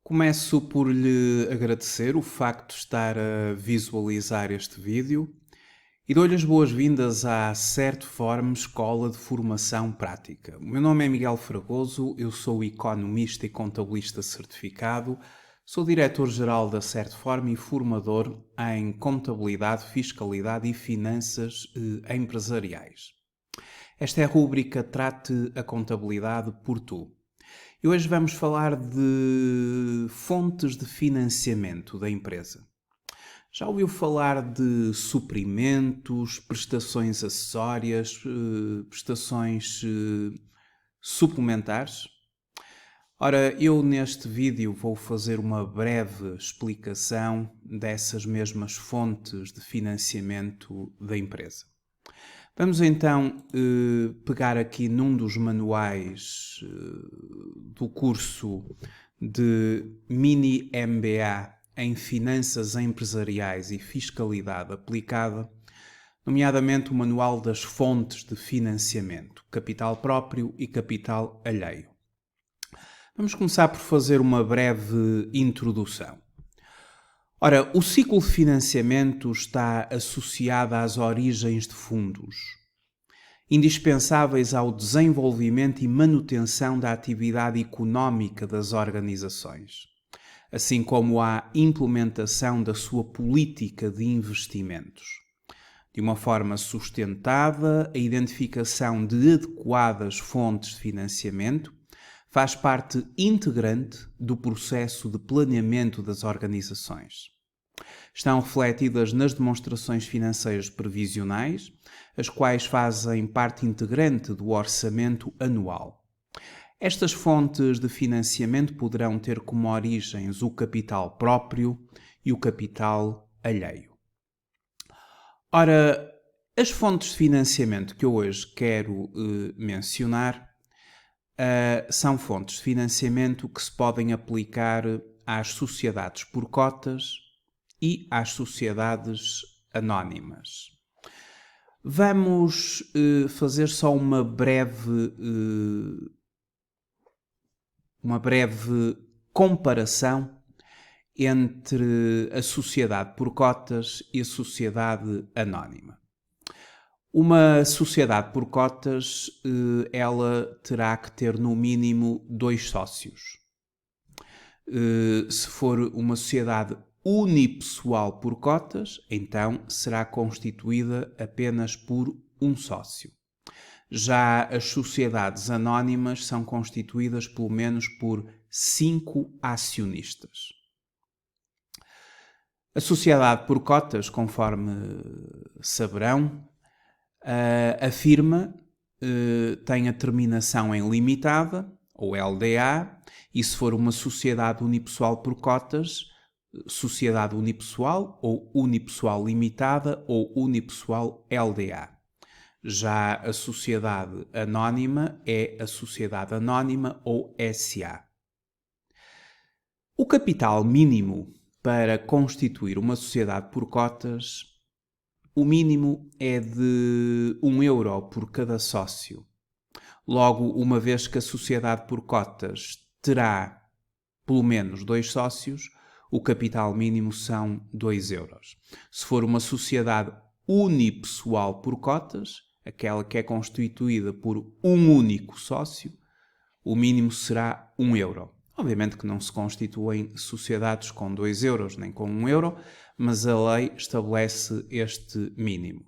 Começo por lhe agradecer o facto de estar a visualizar este vídeo e dou-lhe as boas-vindas à Certform Escola de Formação Prática. O meu nome é Miguel Fragoso, eu sou economista e contabilista certificado, sou diretor-geral da Certform e formador em contabilidade, fiscalidade e finanças empresariais. Esta é a rúbrica Trate a Contabilidade por Tu. E hoje vamos falar de fontes de financiamento da empresa. Já ouviu falar de suprimentos, prestações acessórias, prestações suplementares? Ora, eu neste vídeo vou fazer uma breve explicação dessas mesmas fontes de financiamento da empresa. Vamos então pegar aqui num dos manuais do curso de Mini MBA em Finanças Empresariais e Fiscalidade Aplicada, nomeadamente o Manual das Fontes de Financiamento, Capital Próprio e Capital Alheio. Vamos começar por fazer uma breve introdução. Ora, o ciclo de financiamento está associado às origens de fundos, indispensáveis ao desenvolvimento e manutenção da atividade económica das organizações, assim como à implementação da sua política de investimentos. De uma forma sustentada, a identificação de adequadas fontes de financiamento faz parte integrante do processo de planeamento das organizações. Estão refletidas nas demonstrações financeiras previsionais, as quais fazem parte integrante do orçamento anual. Estas fontes de financiamento poderão ter como origens o capital próprio e o capital alheio. Ora, as fontes de financiamento que eu hoje quero mencionar são fontes de financiamento que se podem aplicar às sociedades por cotas e às sociedades anónimas. Vamos fazer só uma breve comparação entre a sociedade por cotas e a sociedade anónima. Uma sociedade por cotas, ela terá que ter no mínimo 2 sócios. Se for uma sociedade unipessoal por cotas, então será constituída apenas por um sócio. Já as sociedades anónimas são constituídas pelo menos por 5 acionistas. A sociedade por cotas, conforme saberão, a firma tem a terminação em limitada, ou LDA, e se for uma sociedade unipessoal por cotas, sociedade unipessoal ou unipessoal limitada ou unipessoal LDA. Já a sociedade anónima é a sociedade anónima ou SA. O capital mínimo para constituir uma sociedade por cotas, o mínimo é de 1 euro por cada sócio. Logo, uma vez que a sociedade por cotas terá pelo menos 2 sócios, o capital mínimo são 2 euros. Se for uma sociedade unipessoal por cotas, aquela que é constituída por um único sócio, o mínimo será 1 euro. Obviamente que não se constituem sociedades com 2 euros nem com 1 euro, mas a lei estabelece este mínimo.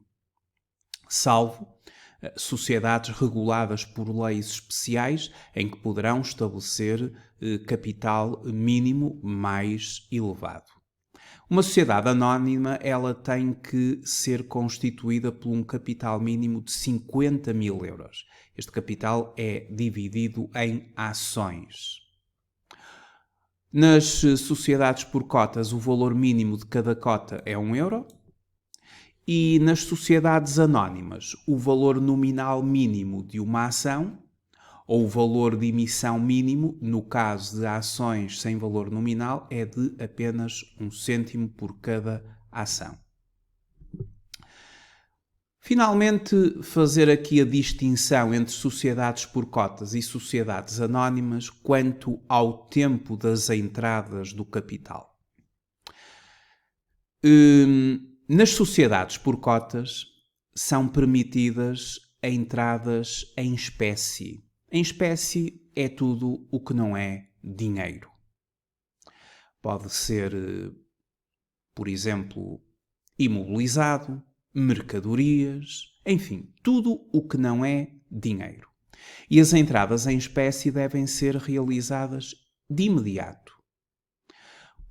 Salvo sociedades reguladas por leis especiais em que poderão estabelecer capital mínimo mais elevado. Uma sociedade anónima, ela tem que ser constituída por um capital mínimo de 50 mil euros. Este capital é dividido em ações. Nas sociedades por cotas, o valor mínimo de cada cota é 1 euro. E nas sociedades anónimas, o valor nominal mínimo de uma ação, ou o valor de emissão mínimo, no caso de ações sem valor nominal, é de apenas 1 cêntimo por cada ação. Finalmente, fazer aqui a distinção entre sociedades por cotas e sociedades anónimas quanto ao tempo das entradas do capital. Nas sociedades por cotas são permitidas entradas em espécie. Em espécie é tudo o que não é dinheiro. Pode ser, por exemplo, imobilizado, mercadorias, enfim, tudo o que não é dinheiro. E as entradas em espécie devem ser realizadas de imediato.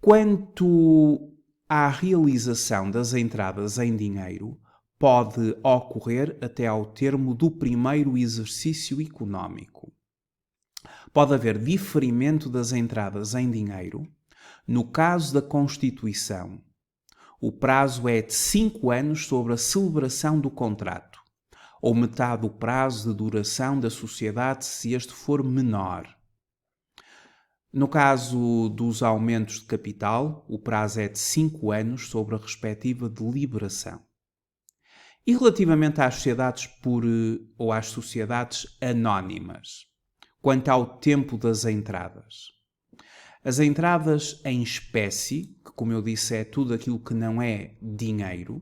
Quanto à realização das entradas em dinheiro, pode ocorrer até ao termo do primeiro exercício económico. Pode haver diferimento das entradas em dinheiro. No caso da Constituição, o prazo é de 5 anos sobre a celebração do contrato, ou metade do prazo de duração da sociedade se este for menor. No caso dos aumentos de capital, o prazo é de 5 anos sobre a respectiva deliberação. E relativamente às sociedades ou às sociedades anónimas, quanto ao tempo das entradas. As entradas em espécie, que como eu disse é tudo aquilo que não é dinheiro,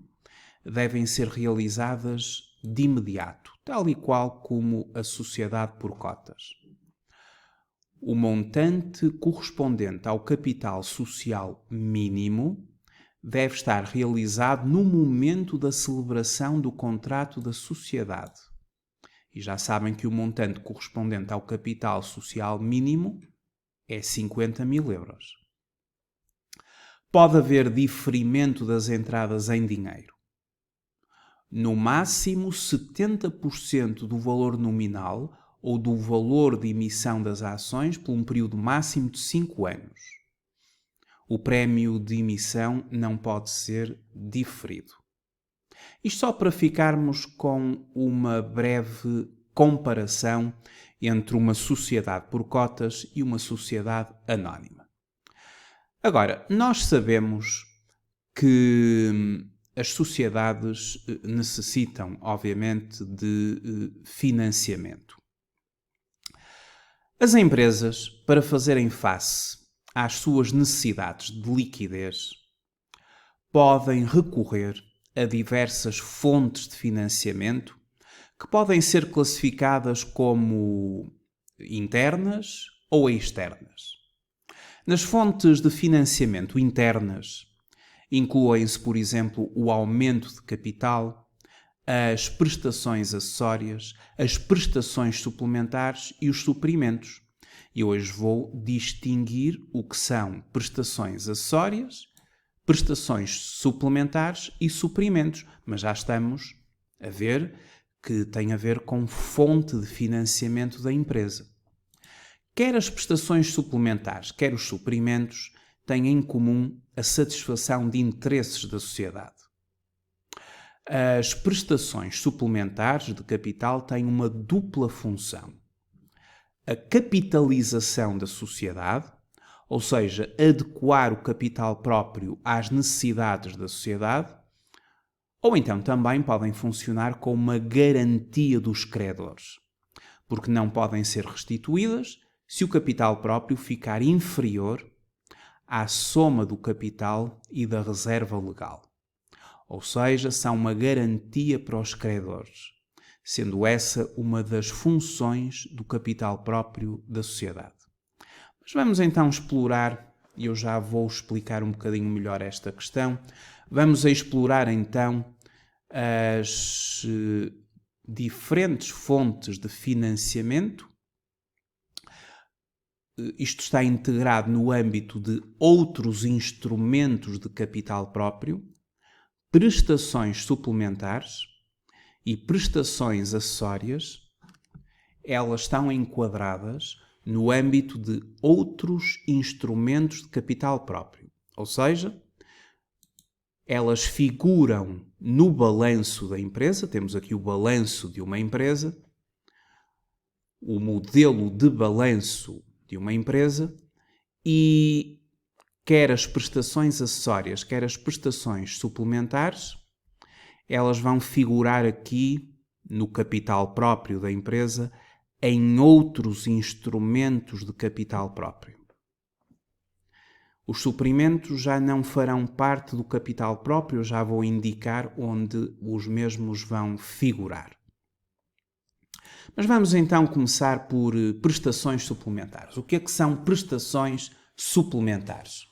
devem ser realizadas de imediato, tal e qual como a sociedade por cotas. O montante correspondente ao capital social mínimo deve estar realizado no momento da celebração do contrato da sociedade. E já sabem que o montante correspondente ao capital social mínimo é 50.000 euros. Pode haver diferimento das entradas em dinheiro. No máximo 70% do valor nominal ou do valor de emissão das ações por um período máximo de 5 anos. O prémio de emissão não pode ser diferido. Isto só para ficarmos com uma breve comparação entre uma sociedade por cotas e uma sociedade anónima. Agora, nós sabemos que as sociedades necessitam, obviamente, de financiamento. As empresas, para fazerem face às suas necessidades de liquidez, podem recorrer a diversas fontes de financiamento que podem ser classificadas como internas ou externas. Nas fontes de financiamento internas, incluem-se, por exemplo, o aumento de capital, as prestações acessórias, as prestações suplementares e os suprimentos. E hoje vou distinguir o que são prestações acessórias, prestações suplementares e suprimentos, mas já estamos a ver que tem a ver com fonte de financiamento da empresa. Quer as prestações suplementares, quer os suprimentos, têm em comum a satisfação de interesses da sociedade. As prestações suplementares de capital têm uma dupla função. A capitalização da sociedade, ou seja, adequar o capital próprio às necessidades da sociedade, ou então também podem funcionar como uma garantia dos credores, porque não podem ser restituídas se o capital próprio ficar inferior à soma do capital e da reserva legal. Ou seja, são uma garantia para os credores, sendo essa uma das funções do capital próprio da sociedade. Mas vamos então explorar, e eu já vou explicar um bocadinho melhor esta questão, vamos explorar então as diferentes fontes de financiamento. Isto está integrado no âmbito de outros instrumentos de capital próprio, prestações suplementares e prestações acessórias. Elas estão enquadradas no âmbito de outros instrumentos de capital próprio. Ou seja, elas figuram no balanço da empresa. Temos aqui o balanço de uma empresa, o modelo de balanço de uma empresa, e quer as prestações acessórias, quer as prestações suplementares, elas vão figurar aqui no capital próprio da empresa em outros instrumentos de capital próprio. Os suprimentos já não farão parte do capital próprio, já vou indicar onde os mesmos vão figurar. Mas vamos então começar por prestações suplementares. O que é que são prestações suplementares?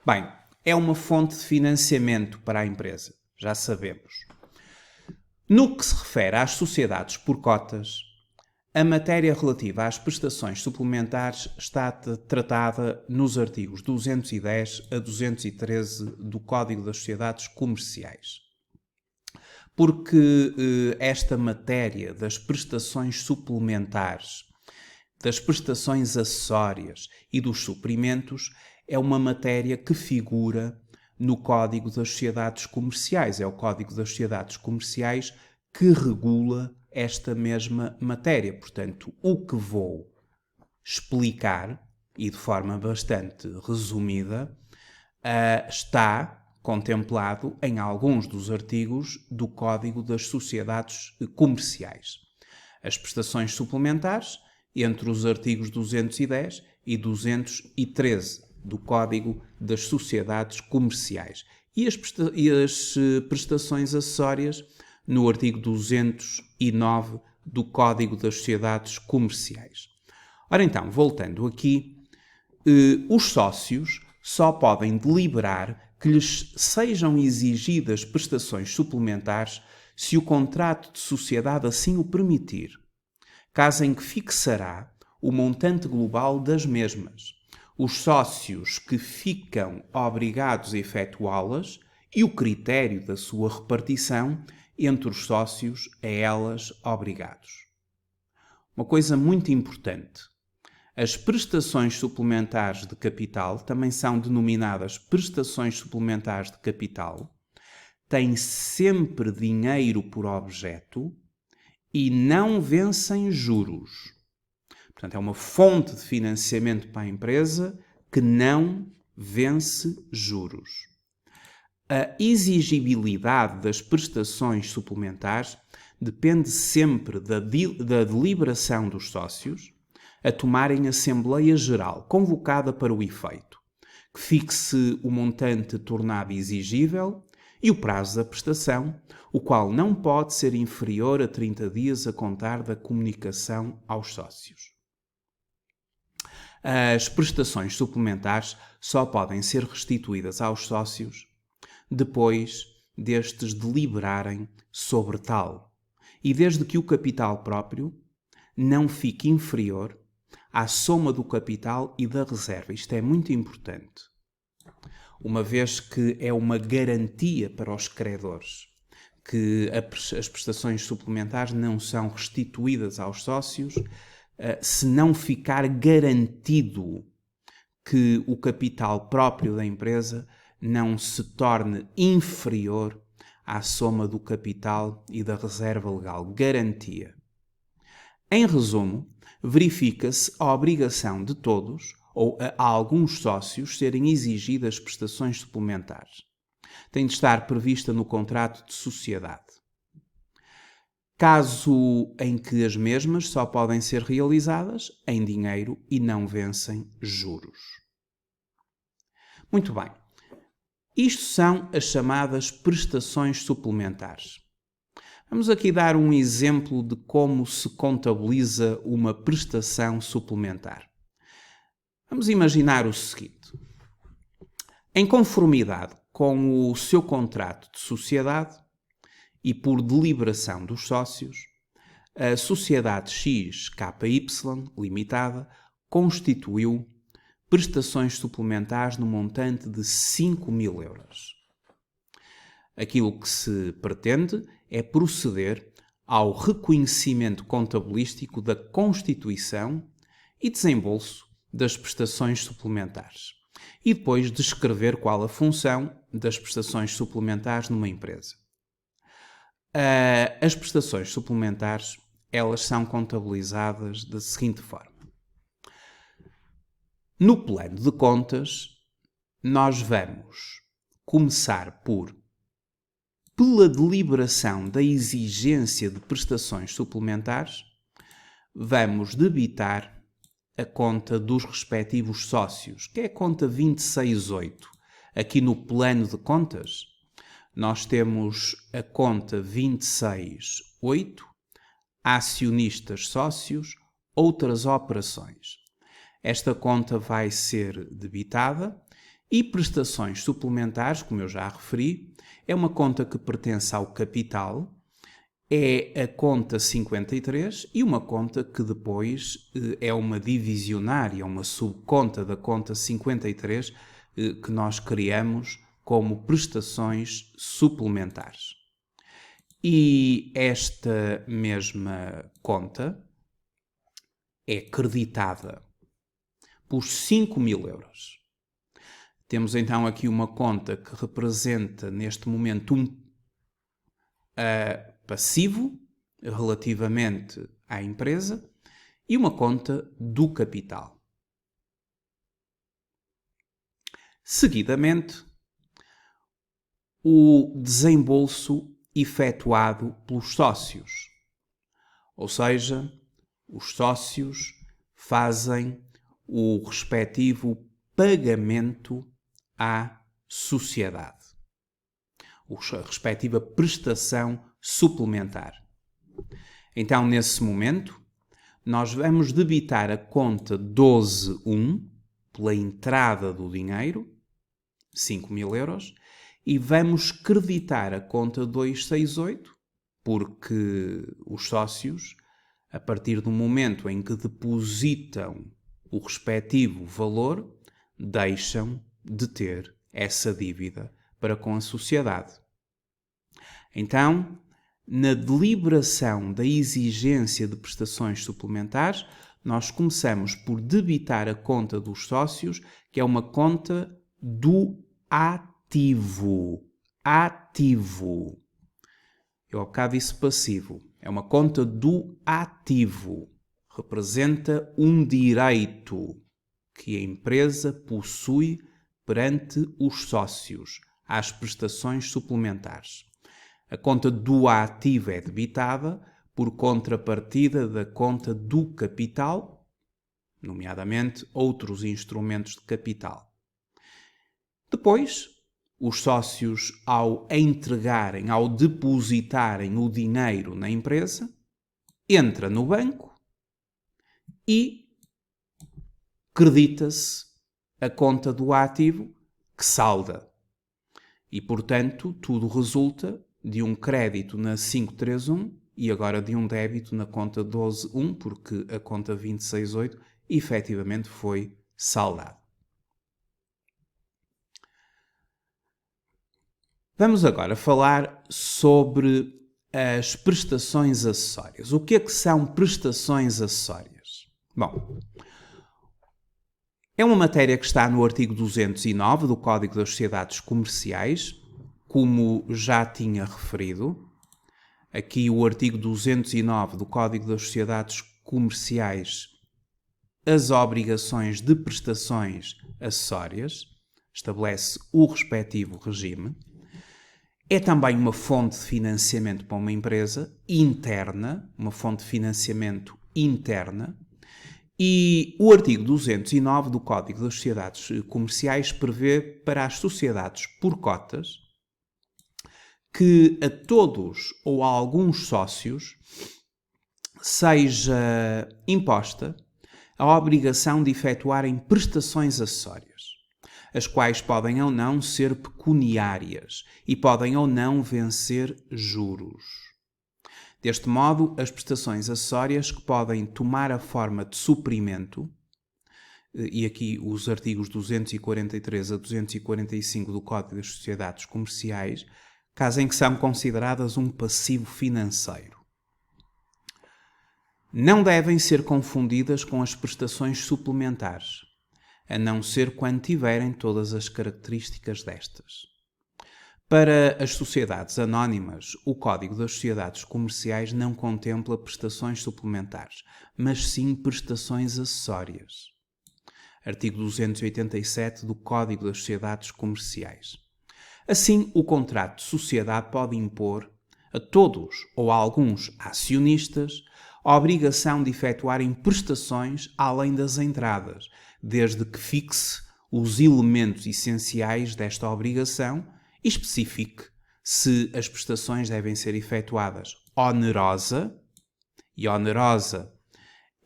Bem, é uma fonte de financiamento para a empresa, já sabemos. No que se refere às sociedades por cotas, a matéria relativa às prestações suplementares está tratada nos artigos 210 a 213 do Código das Sociedades Comerciais. Porque esta matéria das prestações suplementares, das prestações acessórias e dos suprimentos é uma matéria que figura no Código das Sociedades Comerciais. É o Código das Sociedades Comerciais que regula esta mesma matéria. Portanto, o que vou explicar, e de forma bastante resumida, está contemplado em alguns dos artigos do Código das Sociedades Comerciais. As prestações suplementares, entre os artigos 210 e 213 do Código das Sociedades Comerciais. E as prestações acessórias no artigo 209 do Código das Sociedades Comerciais. Ora então, voltando aqui, os sócios só podem deliberar que lhes sejam exigidas prestações suplementares se o contrato de sociedade assim o permitir, caso em que fixará o montante global das mesmas, os sócios que ficam obrigados a efetuá-las e o critério da sua repartição entre os sócios a elas obrigados. Uma coisa muito importante. As prestações suplementares de capital, também são denominadas prestações suplementares de capital, têm sempre dinheiro por objeto e não vencem juros. Portanto, é uma fonte de financiamento para a empresa que não vence juros. A exigibilidade das prestações suplementares depende sempre da deliberação dos sócios a tomarem Assembleia Geral, convocada para o efeito, que fixe o montante tornado exigível e o prazo da prestação, o qual não pode ser inferior a 30 dias a contar da comunicação aos sócios. As prestações suplementares só podem ser restituídas aos sócios depois destes deliberarem sobre tal, e desde que o capital próprio não fique inferior à soma do capital e da reserva. Isto é muito importante, uma vez que é uma garantia para os credores que as prestações suplementares não são restituídas aos sócios se não ficar garantido que o capital próprio da empresa não se torne inferior à soma do capital e da reserva legal. Garantia. Em resumo, verifica-se a obrigação de todos ou a alguns sócios serem exigidas prestações suplementares. Tem de estar prevista no contrato de sociedade. Caso em que as mesmas só podem ser realizadas em dinheiro e não vencem juros. Muito bem. Isto são as chamadas prestações suplementares. Vamos aqui dar um exemplo de como se contabiliza uma prestação suplementar. Vamos imaginar o seguinte. Em conformidade com o seu contrato de sociedade e por deliberação dos sócios, a Sociedade XKY Limitada constituiu prestações suplementares no montante de 5.000 euros. Aquilo que se pretende é proceder ao reconhecimento contabilístico da constituição e desembolso das prestações suplementares e depois descrever qual a função das prestações suplementares numa empresa. As prestações suplementares, elas são contabilizadas da seguinte forma. No plano de contas, nós vamos começar por pela deliberação da exigência de prestações suplementares, vamos debitar a conta dos respectivos sócios, que é a conta 268. Aqui no plano de contas, nós temos a conta 268, acionistas sócios, outras operações. Esta conta vai ser debitada e prestações suplementares, como eu já referi, é uma conta que pertence ao capital, é a conta 53 e uma conta que depois é uma divisionária, uma subconta da conta 53 que nós criamos como prestações suplementares. E esta mesma conta é creditada por 5.000 euros. Temos então aqui uma conta que representa neste momento um passivo relativamente à empresa e uma conta do capital. Seguidamente, o desembolso efetuado pelos sócios. Ou seja, os sócios fazem o respectivo pagamento à sociedade, a respectiva prestação suplementar. Então, nesse momento, nós vamos debitar a conta 12.1 pela entrada do dinheiro, 5.000 euros, e vamos creditar a conta 268, porque os sócios, a partir do momento em que depositam o respectivo valor, deixam de ter essa dívida para com a sociedade. Então, na deliberação da exigência de prestações suplementares, nós começamos por debitar a conta dos sócios, que é uma conta do ativo. Ativo. Eu há bocado disse passivo. É uma conta do ativo. Representa um direito que a empresa possui perante os sócios às prestações suplementares. A conta do ativo é debitada por contrapartida da conta do capital, nomeadamente outros instrumentos de capital. Depois, os sócios, ao entregarem, ao depositarem o dinheiro na empresa, entra no banco e credita-se a conta do ativo que salda. E, portanto, tudo resulta de um crédito na 531 e agora de um débito na conta 12.1, porque a conta 268 efetivamente foi saldada. Vamos agora falar sobre as prestações acessórias. O que é que são prestações acessórias? Bom, é uma matéria que está no artigo 209 do Código das Sociedades Comerciais, como já tinha referido. Aqui o artigo 209 do Código das Sociedades Comerciais, as obrigações de prestações acessórias, estabelece o respectivo regime. É também uma fonte de financiamento para uma empresa interna, uma fonte de financiamento interna. E o artigo 209 do Código das Sociedades Comerciais prevê para as sociedades por cotas que a todos ou a alguns sócios seja imposta a obrigação de efetuarem prestações acessórias, as quais podem ou não ser pecuniárias e podem ou não vencer juros. Deste modo, as prestações acessórias que podem tomar a forma de suprimento, e aqui os artigos 243 a 245 do Código das Sociedades Comerciais, caso em que são consideradas um passivo financeiro, não devem ser confundidas com as prestações suplementares, a não ser quando tiverem todas as características destas. Para as sociedades anónimas, o Código das Sociedades Comerciais não contempla prestações suplementares, mas sim prestações acessórias. Artigo 287 do Código das Sociedades Comerciais. Assim, o contrato de sociedade pode impor a todos ou a alguns acionistas a obrigação de efetuarem prestações além das entradas, desde que fixe os elementos essenciais desta obrigação e especifique se as prestações devem ser efetuadas onerosa, e onerosa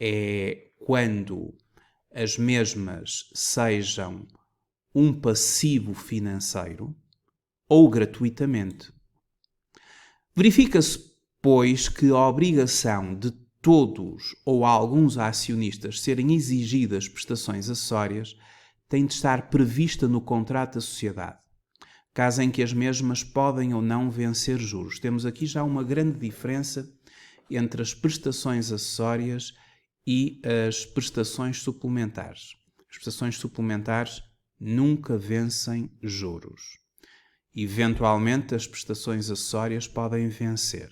é quando as mesmas sejam um passivo financeiro, ou gratuitamente. Verifica-se, pois, que a obrigação de todos ou alguns acionistas serem exigidas prestações acessórias tem de estar prevista no contrato da sociedade, caso em que as mesmas podem ou não vencer juros. Temos aqui já uma grande diferença entre as prestações acessórias e as prestações suplementares. As prestações suplementares nunca vencem juros. Eventualmente, as prestações acessórias podem vencer.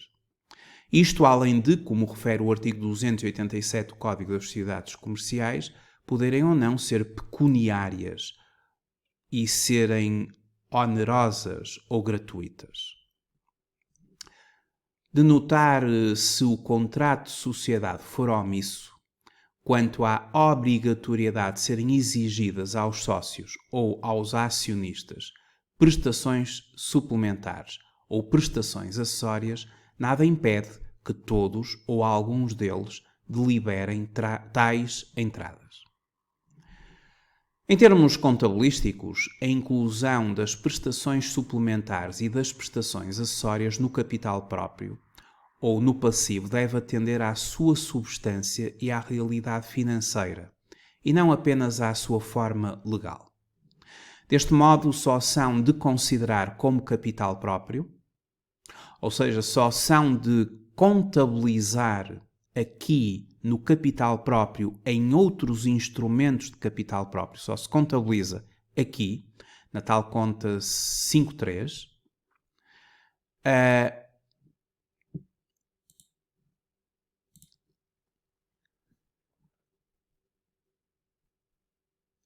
Isto além de, como refere o artigo 287 do Código das Sociedades Comerciais, poderem ou não ser pecuniárias e serem onerosas ou gratuitas. De notar se o contrato de sociedade for omisso quanto à obrigatoriedade de serem exigidas aos sócios ou aos acionistas prestações suplementares ou prestações acessórias, nada impede que todos ou alguns deles deliberem tais entradas. Em termos contabilísticos, a inclusão das prestações suplementares e das prestações acessórias no capital próprio ou no passivo deve atender à sua substância e à realidade financeira, e não apenas à sua forma legal. Deste modo, só são de considerar como capital próprio, ou seja, só são de contabilizar aqui no capital próprio em outros instrumentos de capital próprio, só se contabiliza aqui, na tal conta 5.3,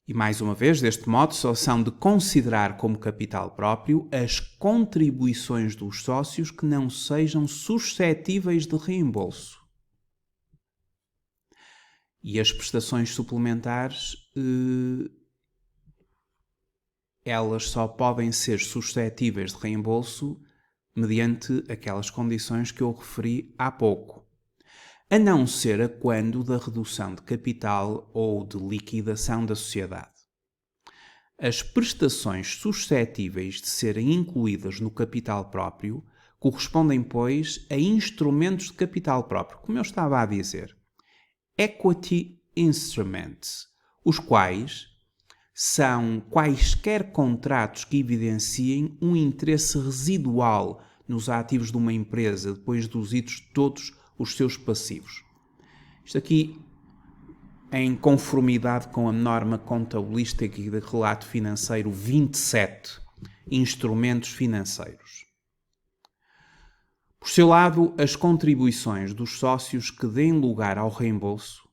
e mais uma vez, deste modo, só são de considerar como capital próprio as contribuições dos sócios que não sejam suscetíveis de reembolso. E as prestações suplementares, elas só podem ser suscetíveis de reembolso mediante aquelas condições que eu referi há pouco, a não ser a quando da redução de capital ou de liquidação da sociedade. As prestações suscetíveis de serem incluídas no capital próprio correspondem, pois, a instrumentos de capital próprio, como eu estava a dizer, equity instruments, os quais são quaisquer contratos que evidenciem um interesse residual nos ativos de uma empresa depois de deduzidos todos os seus passivos. Isto aqui em conformidade com a norma contabilística e de relato financeiro 27, instrumentos financeiros. Por seu lado, as contribuições dos sócios que deem lugar ao reembolso,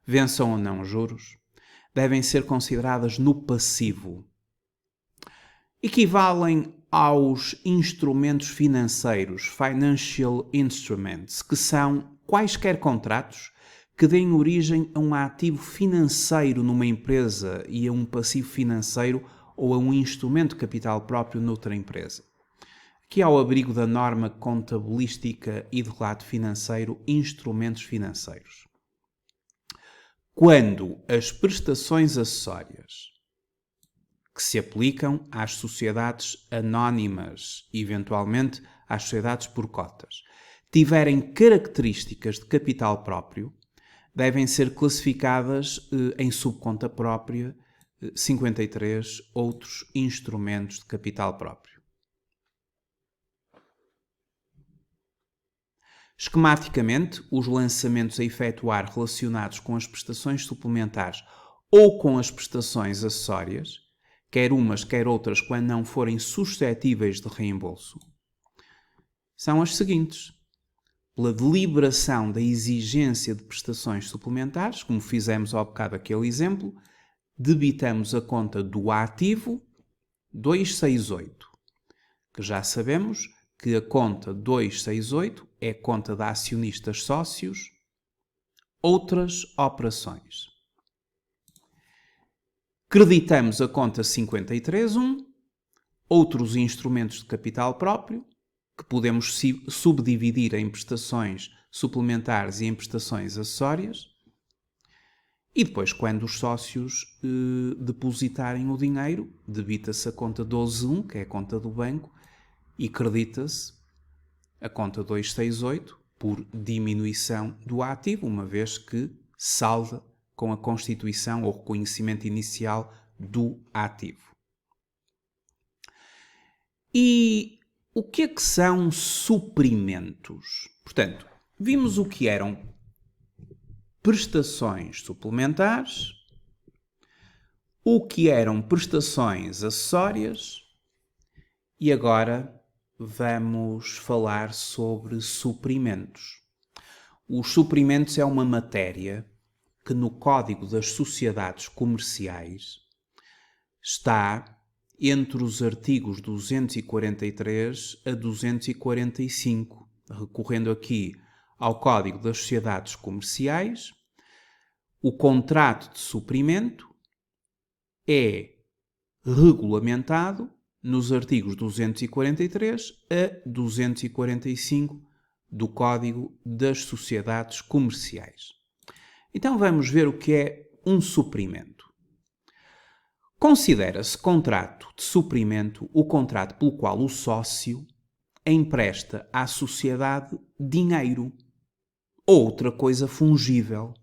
vençam ou não juros, devem ser consideradas no passivo. Equivalem aos instrumentos financeiros, financial instruments, que são quaisquer contratos que deem origem a um ativo financeiro numa empresa e a um passivo financeiro ou a um instrumento de capital próprio noutra empresa. Aqui, ao abrigo da norma contabilística e de relato financeiro, instrumentos financeiros. Quando as prestações acessórias que se aplicam às sociedades anónimas e, eventualmente, às sociedades por cotas, tiverem características de capital próprio, devem ser classificadas em subconta própria 53 outros instrumentos de capital próprio. Esquematicamente, os lançamentos a efetuar relacionados com as prestações suplementares ou com as prestações acessórias, quer umas, quer outras, quando não forem suscetíveis de reembolso, são as seguintes. Pela deliberação da exigência de prestações suplementares, como fizemos ao bocado aquele exemplo, debitamos a conta do ativo 268 que já sabemos que a conta 268 é a conta de acionistas sócios, outras operações. Creditamos a conta 53.1, outros instrumentos de capital próprio, que podemos subdividir em prestações suplementares e em prestações acessórias. E depois, quando os sócios depositarem o dinheiro, debita-se a conta 12.1, que é a conta do banco, e credita-se a conta 268 por diminuição do ativo, uma vez que salda com a constituição ou reconhecimento inicial do ativo. E o que é que são suprimentos? Portanto, vimos o que eram prestações suplementares, o que eram prestações acessórias e agora vamos falar sobre suprimentos. Os suprimentos é uma matéria que no Código das Sociedades Comerciais está entre os artigos 243 a 245, recorrendo aqui ao Código das Sociedades Comerciais. O contrato de suprimento é regulamentado nos artigos 243 a 245 do Código das Sociedades Comerciais. Então vamos ver o que é um suprimento. Considera-se contrato de suprimento o contrato pelo qual o sócio empresta à sociedade dinheiro ou outra coisa fungível,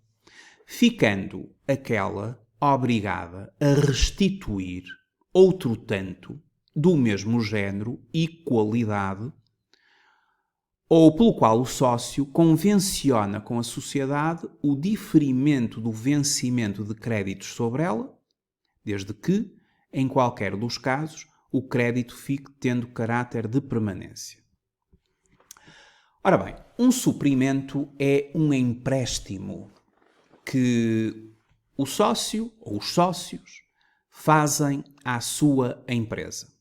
ficando aquela obrigada a restituir outro tanto do mesmo género e qualidade, ou pelo qual o sócio convenciona com a sociedade o diferimento do vencimento de créditos sobre ela, desde que, em qualquer dos casos, o crédito fique tendo caráter de permanência. Ora bem, um suprimento é um empréstimo que o sócio ou os sócios fazem à sua empresa.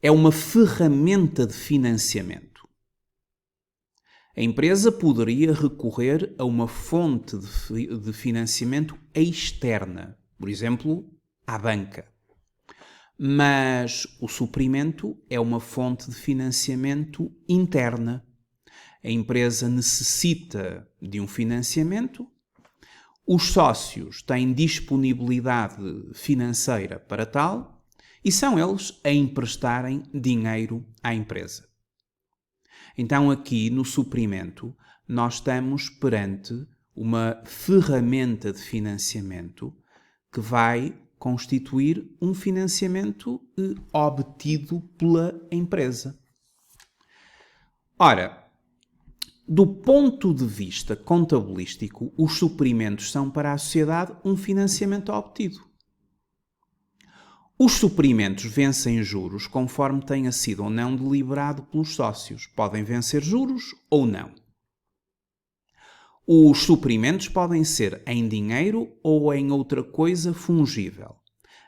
É uma ferramenta de financiamento. A empresa poderia recorrer a uma fonte de financiamento externa, por exemplo, à banca. Mas o suprimento é uma fonte de financiamento interna. A empresa necessita de um financiamento, os sócios têm disponibilidade financeira para tal e são eles a emprestarem dinheiro à empresa. Então aqui no suprimento nós estamos perante uma ferramenta de financiamento que vai constituir um financiamento obtido pela empresa. Ora, do ponto de vista contabilístico, os suprimentos são para a sociedade um financiamento obtido. Os suprimentos vencem juros conforme tenha sido ou não deliberado pelos sócios. Podem vencer juros ou não. Os suprimentos podem ser em dinheiro ou em outra coisa fungível.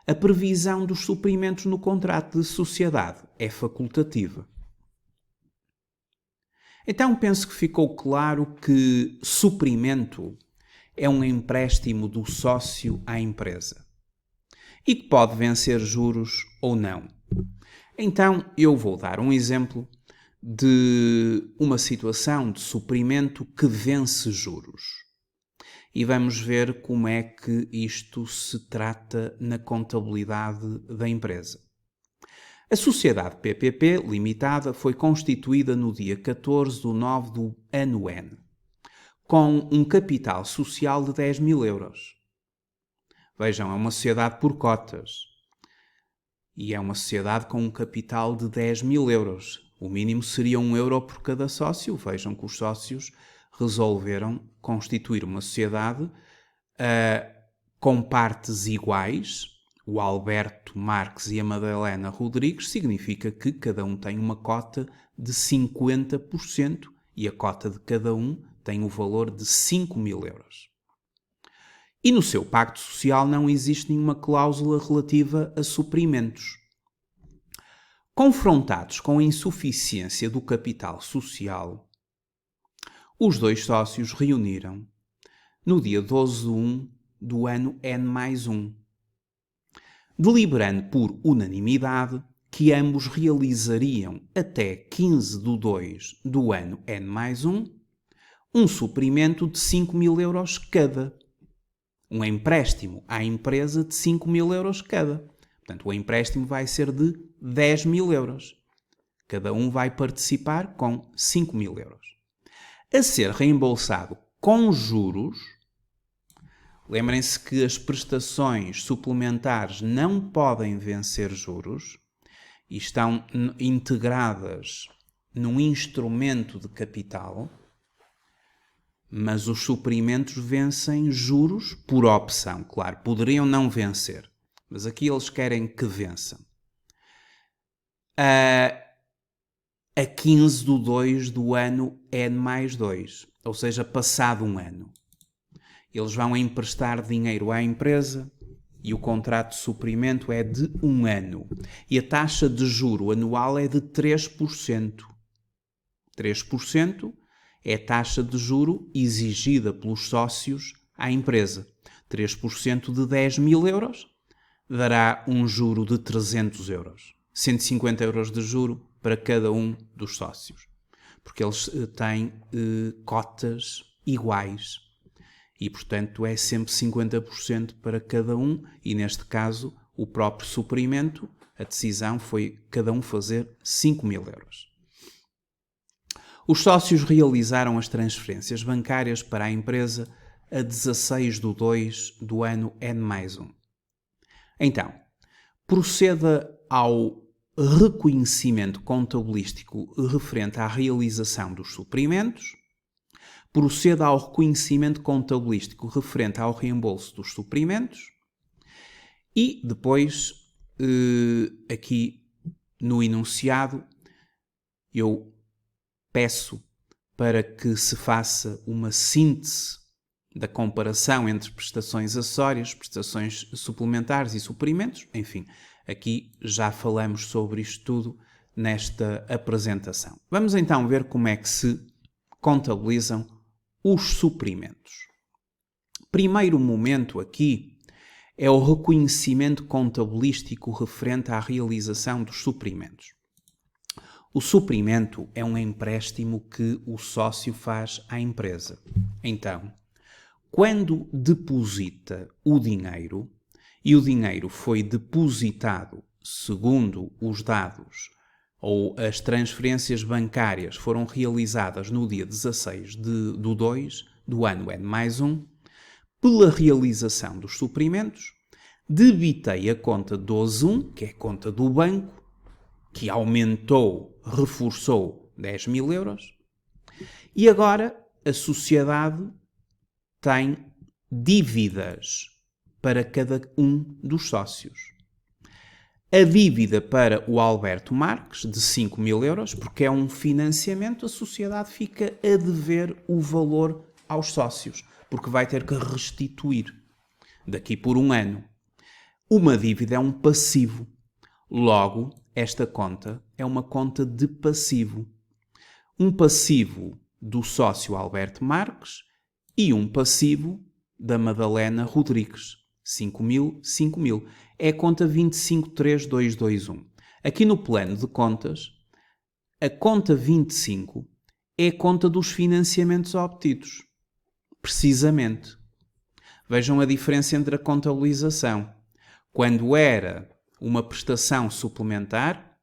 A previsão dos suprimentos no contrato de sociedade é facultativa. Então penso que ficou claro que suprimento é um empréstimo do sócio à empresa e que pode vencer juros ou não. Então eu vou dar um exemplo de uma situação de suprimento que vence juros. E vamos ver como é que isto se trata na contabilidade da empresa. A sociedade PPP Limitada foi constituída no dia 14 de 9 do ano N, com um capital social de 10.000 euros. Vejam, é uma sociedade por cotas. E é uma sociedade com um capital de 10.000 euros. O mínimo seria 1 euro por cada sócio. Vejam que os sócios resolveram constituir uma sociedade com partes iguais. O Alberto Marques e a Madalena Rodrigues significa que cada um tem uma cota de 50% e a cota de cada um tem o valor de 5.000 euros. E no seu pacto social não existe nenhuma cláusula relativa a suprimentos. Confrontados com a insuficiência do capital social, os dois sócios reuniram no dia 12 de 1 do ano N+1, deliberando por unanimidade que ambos realizariam até 15 de 2 do ano N+1 um suprimento de 5.000 euros cada. Um empréstimo à empresa de 5.000 euros cada. Portanto, o empréstimo vai ser de 10.000 euros. Cada um vai participar com 5.000 euros. A ser reembolsado com juros. Lembrem-se que as prestações suplementares não podem vencer juros e estão integradas num instrumento de capital, mas os suprimentos vencem juros por opção. Claro, poderiam não vencer, mas aqui eles querem que vençam. A 15 de 2 do ano N+2, ou seja, passado um ano. Eles vão emprestar dinheiro à empresa e o contrato de suprimento é de um ano. E a taxa de juro anual é de 3%. 3% é a taxa de juro exigida pelos sócios à empresa. 3% de 10.000 euros dará um juro de 300 euros. 150 euros de juro para cada um dos sócios. Porque eles têm cotas iguais. E, portanto, é sempre 50% para cada um. E, neste caso, o próprio suprimento, a decisão foi cada um fazer 5.000 euros. Os sócios realizaram as transferências bancárias para a empresa a 16 de 2 do ano N+1. Então, proceda ao reconhecimento contabilístico referente à realização dos suprimentos, proceda ao reconhecimento contabilístico referente ao reembolso dos suprimentos e depois, aqui no enunciado, eu peço para que se faça uma síntese da comparação entre prestações acessórias, prestações suplementares e suprimentos. Enfim, aqui já falamos sobre isto tudo nesta apresentação. Vamos então ver como é que se contabilizam os suprimentos. Primeiro momento aqui é o reconhecimento contabilístico referente à realização dos suprimentos. O suprimento é um empréstimo que o sócio faz à empresa. Então, quando deposita o dinheiro, e o dinheiro foi depositado segundo os dados ou as transferências bancárias foram realizadas no dia 16 de 2 do ano N+1, pela realização dos suprimentos, debitei a conta 12.1, que é a conta do banco, que aumentou, reforçou 10.000 euros, e agora a sociedade tem dívidas para cada um dos sócios. A dívida para o Alberto Marques, de 5.000 euros, porque é um financiamento, a sociedade fica a dever o valor aos sócios, porque vai ter que restituir daqui por um ano. Uma dívida é um passivo. Logo, esta conta é uma conta de passivo. Um passivo do sócio Alberto Marques e um passivo da Madalena Rodrigues. 5.000, 5.000. É a conta 253221. Aqui no plano de contas, a conta 25 é a conta dos financiamentos obtidos. Precisamente. Vejam a diferença entre a contabilização. Quando era uma prestação suplementar,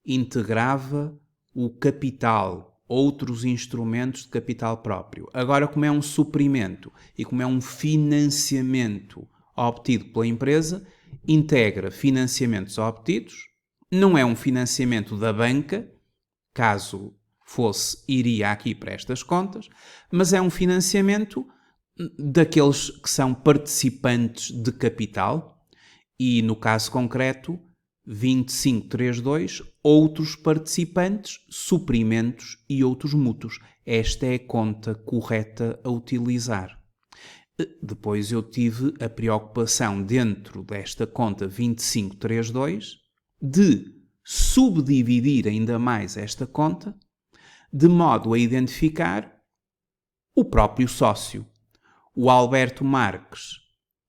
integrava o capital, outros instrumentos de capital próprio. Agora, como é um suprimento e como é um financiamento obtido pela empresa, integra financiamentos obtidos, não é um financiamento da banca, caso fosse, iria aqui para estas contas, mas é um financiamento daqueles que são participantes de capital e, no caso concreto, 2532, outros participantes, suprimentos e outros mútuos. Esta é a conta correta a utilizar. Depois eu tive a preocupação dentro desta conta 2532 de subdividir ainda mais esta conta, de modo a identificar o próprio sócio. O Alberto Marques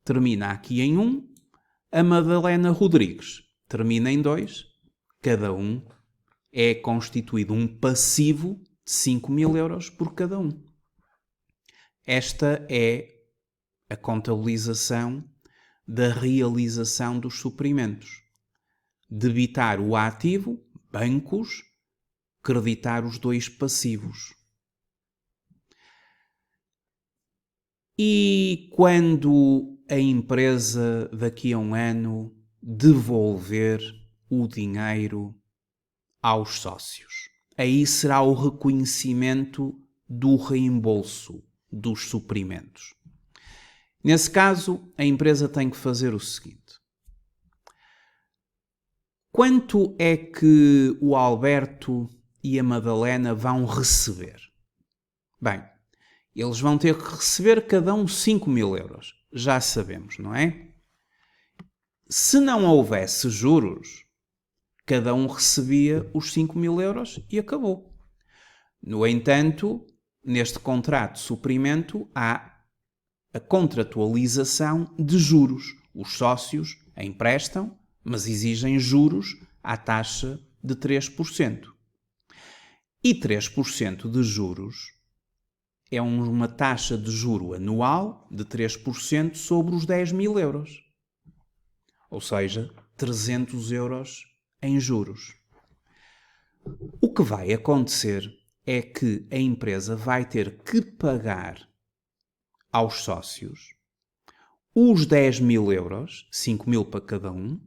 termina aqui em 1, a Madalena Rodrigues termina em 2, cada um é constituído um passivo de 5.000 euros por cada um. Esta é a contabilização da realização dos suprimentos. Debitar o ativo, bancos, creditar os 2 passivos. E quando a empresa daqui a um ano devolver o dinheiro aos sócios? Aí será o reconhecimento do reembolso dos suprimentos. Nesse caso, a empresa tem que fazer o seguinte. Quanto é que o Alberto e a Madalena vão receber? Bem, eles vão ter que receber cada um 5.000 euros. Já sabemos, não é? Se não houvesse juros, cada um recebia os 5.000 euros e acabou. No entanto, neste contrato de suprimento há a contratualização de juros. Os sócios emprestam, mas exigem juros à taxa de 3%. E 3% de juros é uma taxa de juro anual de 3% sobre os 10.000 euros. Ou seja, 300 euros em juros. O que vai acontecer é que a empresa vai ter que pagar aos sócios os 10.000 euros, 5.000 para cada um,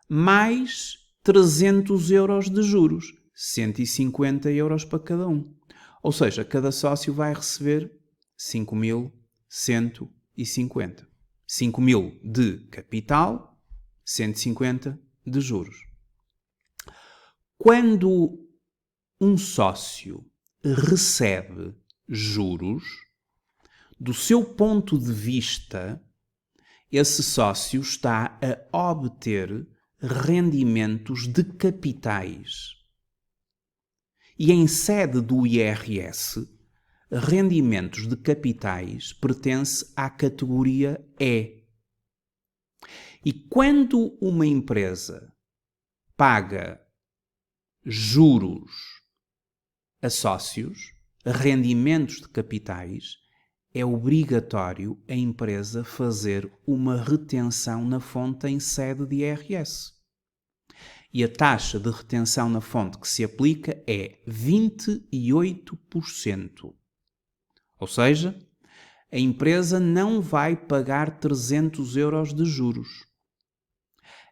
mais 300 euros de juros, 150 euros para cada um. Ou seja, cada sócio vai receber 5.150. 5.000 de capital, 150 de juros. Quando um sócio recebe juros, do seu ponto de vista, esse sócio está a obter rendimentos de capitais. E em sede do IRS, rendimentos de capitais pertence à categoria E. E quando uma empresa paga juros a sócios, rendimentos de capitais, é obrigatório a empresa fazer uma retenção na fonte em sede de IRS. E a taxa de retenção na fonte que se aplica é 28%. Ou seja, a empresa não vai pagar 300 euros de juros.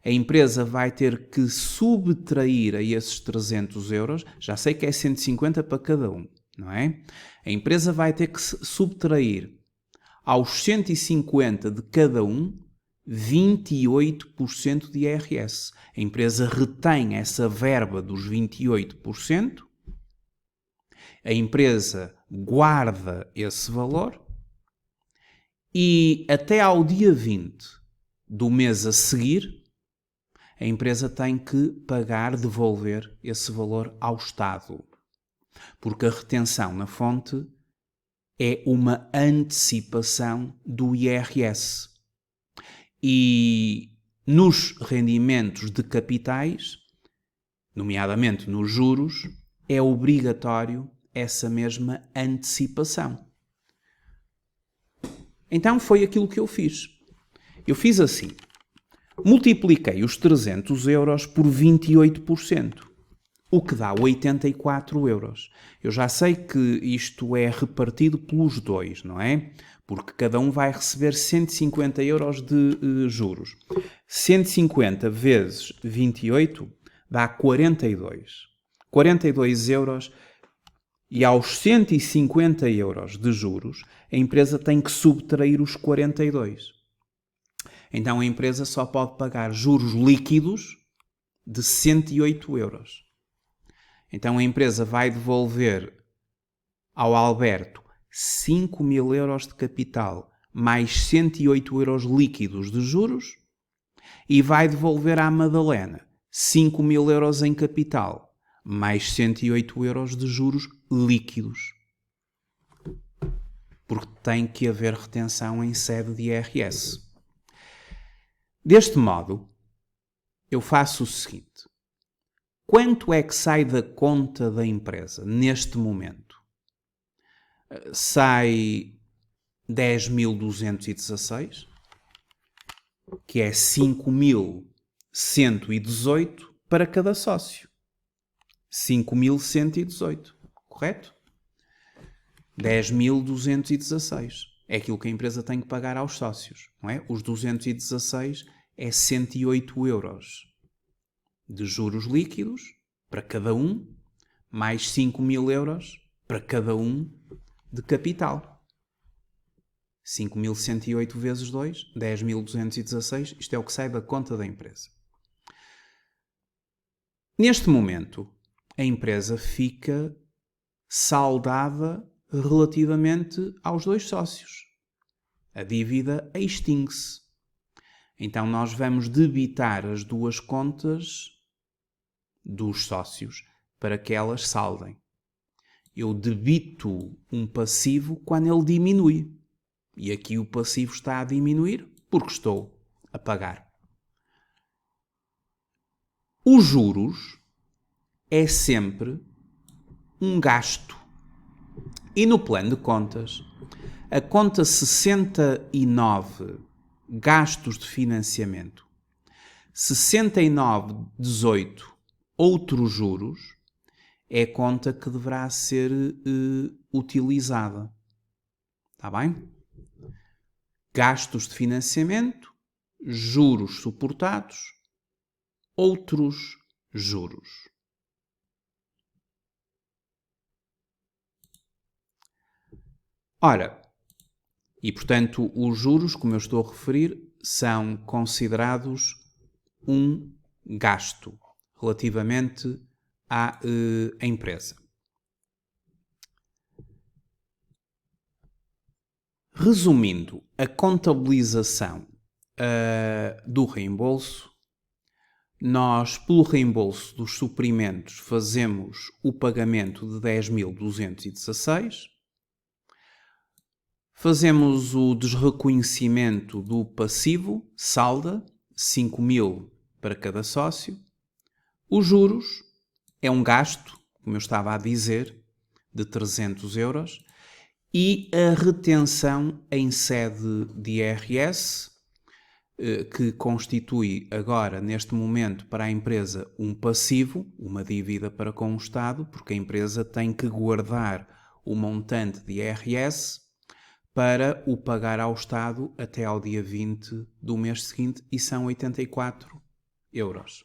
A empresa vai ter que subtrair a esses 300 euros, já sei que é 150 para cada um, não é? A empresa vai ter que subtrair aos 150 de cada um 28% de IRS. A empresa retém essa verba dos 28%, a empresa guarda esse valor e até ao dia 20 do mês a seguir, a empresa tem que pagar, devolver esse valor ao Estado. Porque a retenção na fonte é uma antecipação do IRS. E nos rendimentos de capitais, nomeadamente nos juros, é obrigatório essa mesma antecipação. Então foi aquilo que eu fiz. Eu fiz assim. Multipliquei os 300 euros por 28%, o que dá 84 euros. Eu já sei que isto é repartido pelos dois, não é? Porque cada um vai receber 150 euros de juros. 150 vezes 28 dá 42. 42 euros e aos 150 euros de juros, a empresa tem que subtrair os 42. Então a empresa só pode pagar juros líquidos de 108 euros. Então a empresa vai devolver ao Alberto 5.000 euros de capital mais 108 euros líquidos de juros e vai devolver à Madalena 5.000 euros em capital, mais 108 euros de juros líquidos. Porque tem que haver retenção em sede de IRS. Deste modo, eu faço o seguinte. Quanto é que sai da conta da empresa neste momento? Sai 10.216, que é 5.118 para cada sócio. 5.118, correto? 10.216 é aquilo que a empresa tem que pagar aos sócios, não é? Os 216 é 108 euros de juros líquidos para cada um, mais 5.000 euros para cada um de capital. 5.108 vezes 2, 10.216, isto é o que sai da conta da empresa. Neste momento, a empresa fica saldada relativamente aos dois sócios. A dívida extingue-se. Então, nós vamos debitar as duas contas dos sócios para que elas saldem. Eu debito um passivo quando ele diminui. E aqui o passivo está a diminuir porque estou a pagar. Os juros é sempre um gasto. E no plano de contas, a conta 69, gastos de financiamento, 69,18, outros juros, é a conta que deverá ser utilizada. Está bem? Gastos de financiamento, juros suportados, outros juros. Ora, e portanto os juros, como eu estou a referir, são considerados um gasto relativamente à empresa. Resumindo, a contabilização do reembolso, nós, pelo reembolso dos suprimentos, fazemos o pagamento de 10.216, fazemos o desreconhecimento do passivo, salda, 5.000 para cada sócio. Os juros é um gasto, como eu estava a dizer, de 300 euros. E a retenção em sede de IRS, que constitui agora, neste momento, para a empresa um passivo, uma dívida para com o Estado, porque a empresa tem que guardar o montante de IRS para o pagar ao Estado até ao dia 20 do mês seguinte, e são 84 euros.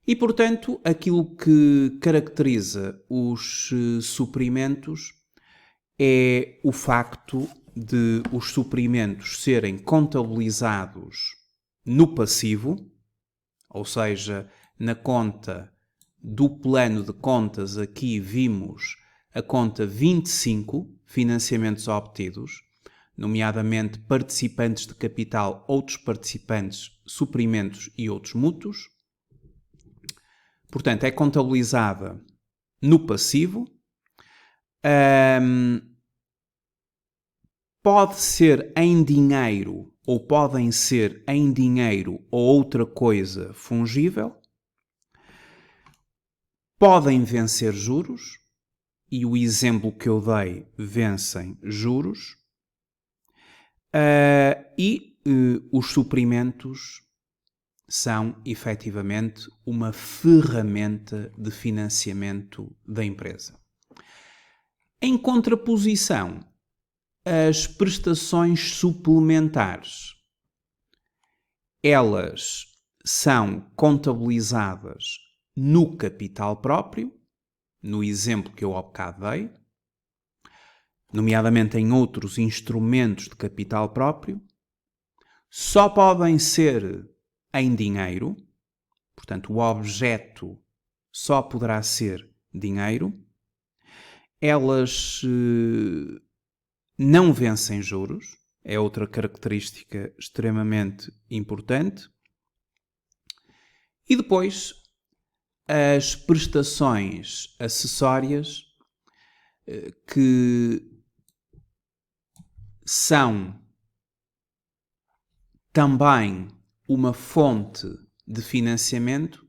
E, portanto, aquilo que caracteriza os suprimentos é o facto de os suprimentos serem contabilizados no passivo, ou seja, na conta do plano de contas, aqui vimos a conta 25, financiamentos obtidos, nomeadamente participantes de capital, outros participantes, suprimentos e outros mútuos. Portanto, é contabilizada no passivo. Pode ser em dinheiro, ou podem ser em dinheiro ou outra coisa fungível. Podem vencer juros, e o exemplo que eu dei, vencem juros. Os suprimentos são, efetivamente, uma ferramenta de financiamento da empresa. Em contraposição, as prestações suplementares, elas são contabilizadas no capital próprio, no exemplo que eu há bocado dei, nomeadamente em outros instrumentos de capital próprio, só podem ser em dinheiro, portanto o objeto só poderá ser dinheiro. Elas não vencem juros, é outra característica extremamente importante. E depois, as prestações acessórias, que são também uma fonte de financiamento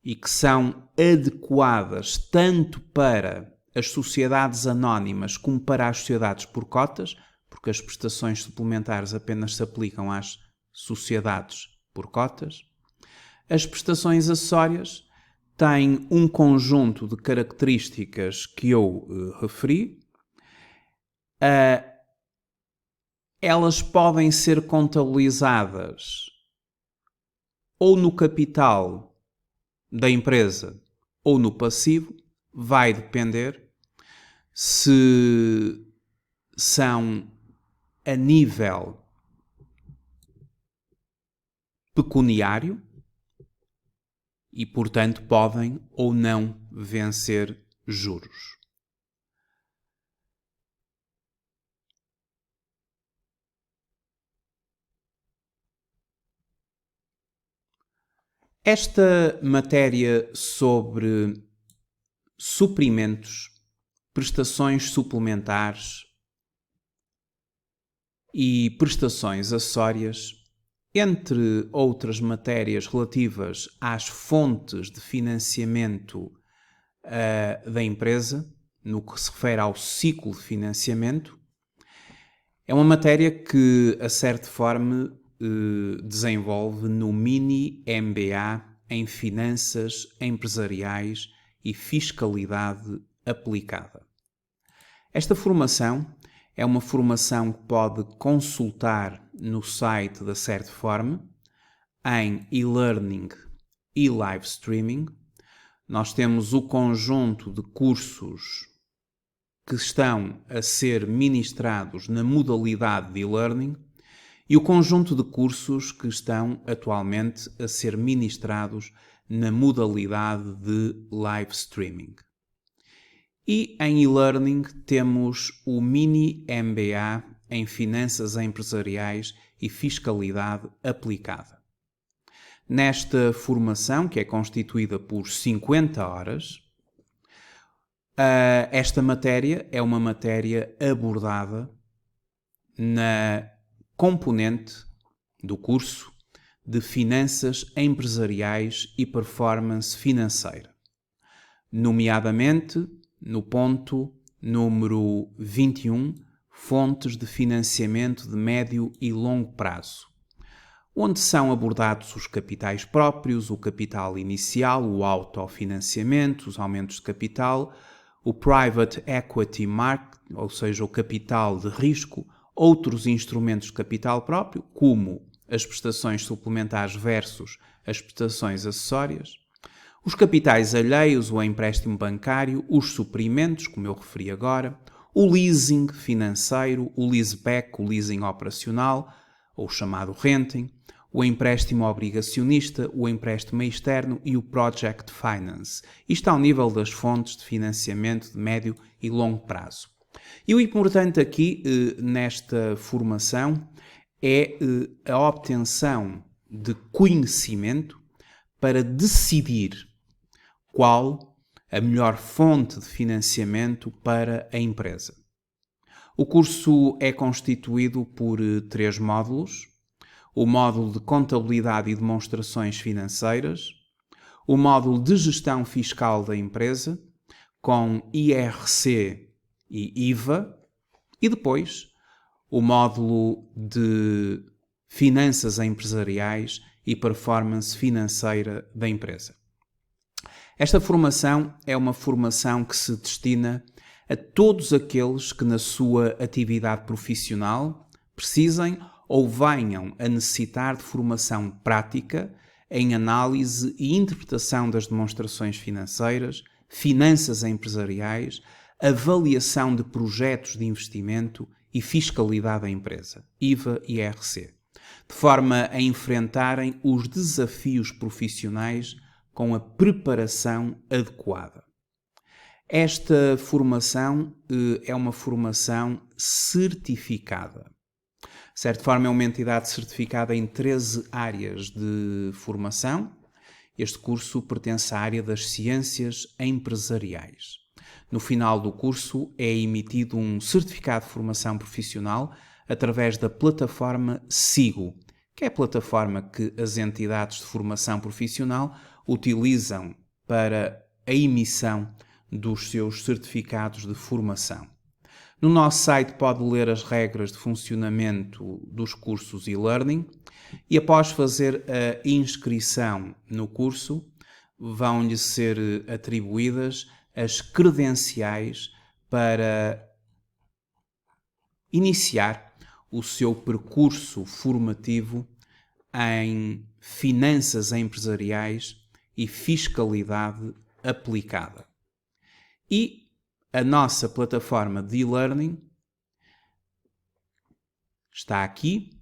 e que são adequadas tanto para as sociedades anónimas como para as sociedades por cotas, porque as prestações suplementares apenas se aplicam às sociedades por cotas. As prestações acessórias têm um conjunto de características que eu referi. Elas podem ser contabilizadas ou no capital da empresa ou no passivo, vai depender se são a nível pecuniário e, portanto, podem ou não vencer juros. Esta matéria sobre suprimentos, prestações suplementares e prestações acessórias, entre outras matérias relativas às fontes de financiamento da empresa, no que se refere ao ciclo de financiamento, é uma matéria que, a certa forma, desenvolve no mini MBA em Finanças Empresariais e Fiscalidade Aplicada. Esta formação é uma formação que pode consultar no site da Certform, em e-learning e live streaming. Nós temos o conjunto de cursos que estão a ser ministrados na modalidade de e-learning e o conjunto de cursos que estão atualmente a ser ministrados na modalidade de live streaming. E em e-learning temos o mini MBA em Finanças Empresariais e Fiscalidade Aplicada. Nesta formação, que é constituída por 50 horas, esta matéria é uma matéria abordada na componente do curso de Finanças Empresariais e Performance Financeira, nomeadamente no ponto número 21, Fontes de Financiamento de Médio e Longo Prazo, onde são abordados os capitais próprios, o capital inicial, o autofinanciamento, os aumentos de capital, o Private Equity Market, ou seja, o capital de risco, outros instrumentos de capital próprio, como as prestações suplementares versus as prestações acessórias, os capitais alheios, o empréstimo bancário, os suprimentos, como eu referi agora, o leasing financeiro, o leaseback, o leasing operacional, ou chamado renting, o empréstimo obrigacionista, o empréstimo externo e o project finance. Isto ao nível das fontes de financiamento de médio e longo prazo. E o importante aqui, nesta formação, é a obtenção de conhecimento para decidir qual a melhor fonte de financiamento para a empresa. O curso é constituído por 3 módulos: o módulo de Contabilidade e Demonstrações Financeiras, o módulo de Gestão Fiscal da empresa, com IRC e IVA, e depois o módulo de Finanças Empresariais e Performance Financeira da empresa. Esta formação é uma formação que se destina a todos aqueles que na sua atividade profissional precisem ou venham a necessitar de formação prática em análise e interpretação das demonstrações financeiras, finanças empresariais, avaliação de projetos de investimento e fiscalidade da empresa, IVA e IRC, de forma a enfrentarem os desafios profissionais com a preparação adequada. Esta formação é uma formação certificada. Certiform é uma entidade certificada em 13 áreas de formação. Este curso pertence à área das ciências empresariais. No final do curso é emitido um certificado de formação profissional através da plataforma SIGO, que é a plataforma que as entidades de formação profissional utilizam para a emissão dos seus certificados de formação. No nosso site pode ler as regras de funcionamento dos cursos e-learning e após fazer a inscrição no curso vão-lhe ser atribuídas as credenciais para iniciar o seu percurso formativo em finanças empresariais e fiscalidade aplicada. E a nossa plataforma de e-learning está aqui,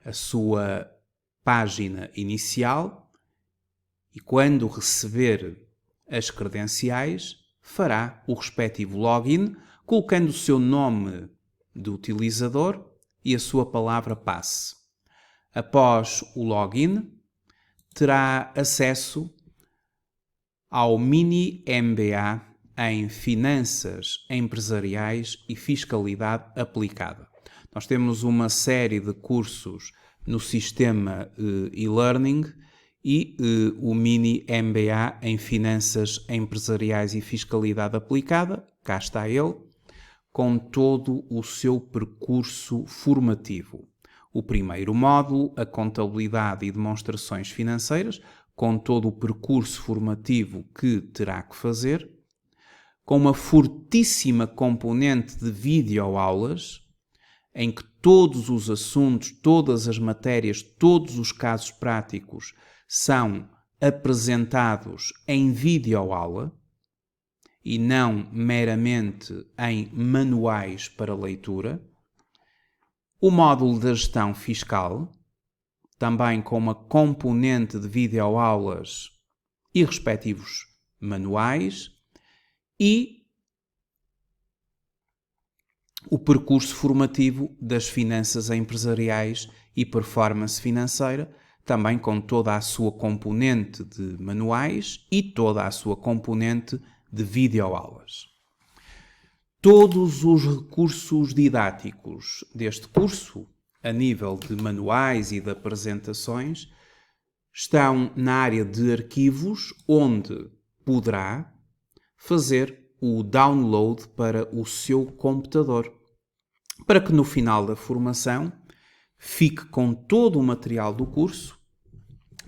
a sua página inicial, e quando receber as credenciais, fará o respectivo login, colocando o seu nome de utilizador e a sua palavra passe. Após o login, terá acesso ao mini MBA em Finanças Empresariais e Fiscalidade Aplicada. Nós temos uma série de cursos no sistema e-learning e o mini MBA em Finanças Empresariais e Fiscalidade Aplicada, cá está ele, com todo o seu percurso formativo. O primeiro módulo, a contabilidade e demonstrações financeiras, com todo o percurso formativo que terá que fazer, com uma fortíssima componente de videoaulas, em que todos os assuntos, todas as matérias, todos os casos práticos são apresentados em videoaula e não meramente em manuais para leitura. O módulo da gestão fiscal, também com uma componente de videoaulas e respectivos manuais, e o percurso formativo das finanças empresariais e performance financeira, também com toda a sua componente de manuais e toda a sua componente de videoaulas. Todos os recursos didáticos deste curso, a nível de manuais e de apresentações, estão na área de arquivos, onde poderá fazer o download para o seu computador, para que no final da formação fique com todo o material do curso,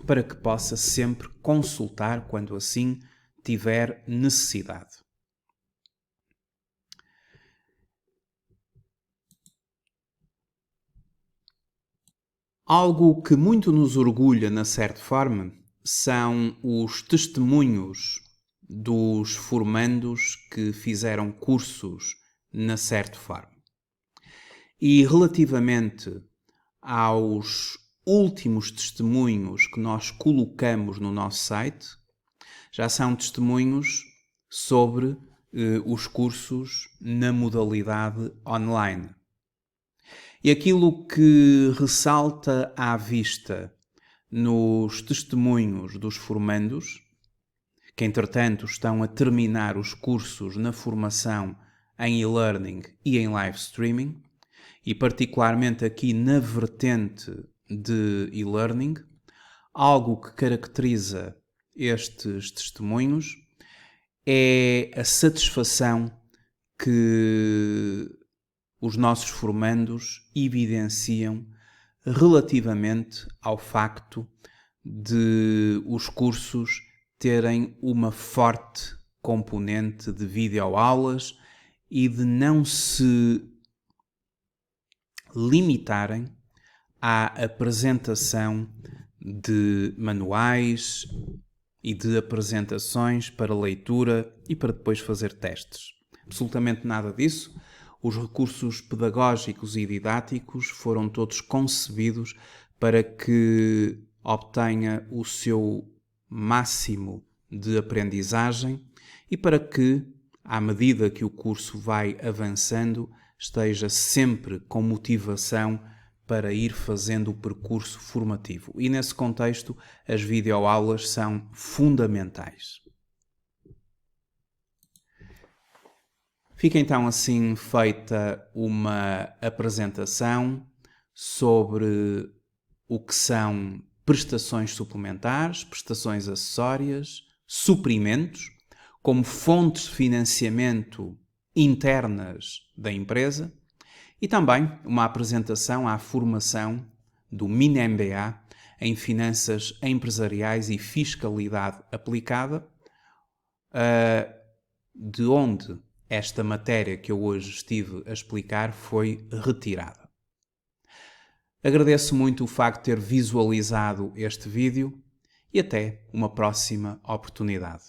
para que possa sempre consultar quando assim tiver necessidade. Algo que muito nos orgulha na Certiform são os testemunhos dos formandos que fizeram cursos na Certiform. E relativamente aos últimos testemunhos que nós colocamos no nosso site, já são testemunhos sobre os cursos na modalidade online. E aquilo que ressalta à vista nos testemunhos dos formandos, que entretanto estão a terminar os cursos na formação em e-learning e em live streaming, e particularmente aqui na vertente de e-learning, algo que caracteriza estes testemunhos é a satisfação que os nossos formandos evidenciam relativamente ao facto de os cursos terem uma forte componente de videoaulas e de não se limitarem à apresentação de manuais e de apresentações para leitura e para depois fazer testes. Absolutamente nada disso. Os recursos pedagógicos e didáticos foram todos concebidos para que obtenha o seu máximo de aprendizagem e para que, à medida que o curso vai avançando, esteja sempre com motivação para ir fazendo o percurso formativo. E nesse contexto, as videoaulas são fundamentais. Fica então assim feita uma apresentação sobre o que são prestações suplementares, prestações acessórias, suprimentos, como fontes de financiamento internas da empresa e também uma apresentação à formação do Mini MBA em Finanças Empresariais e Fiscalidade Aplicada, de onde esta matéria que eu hoje estive a explicar foi retirada. Agradeço muito o facto de ter visualizado este vídeo e até uma próxima oportunidade.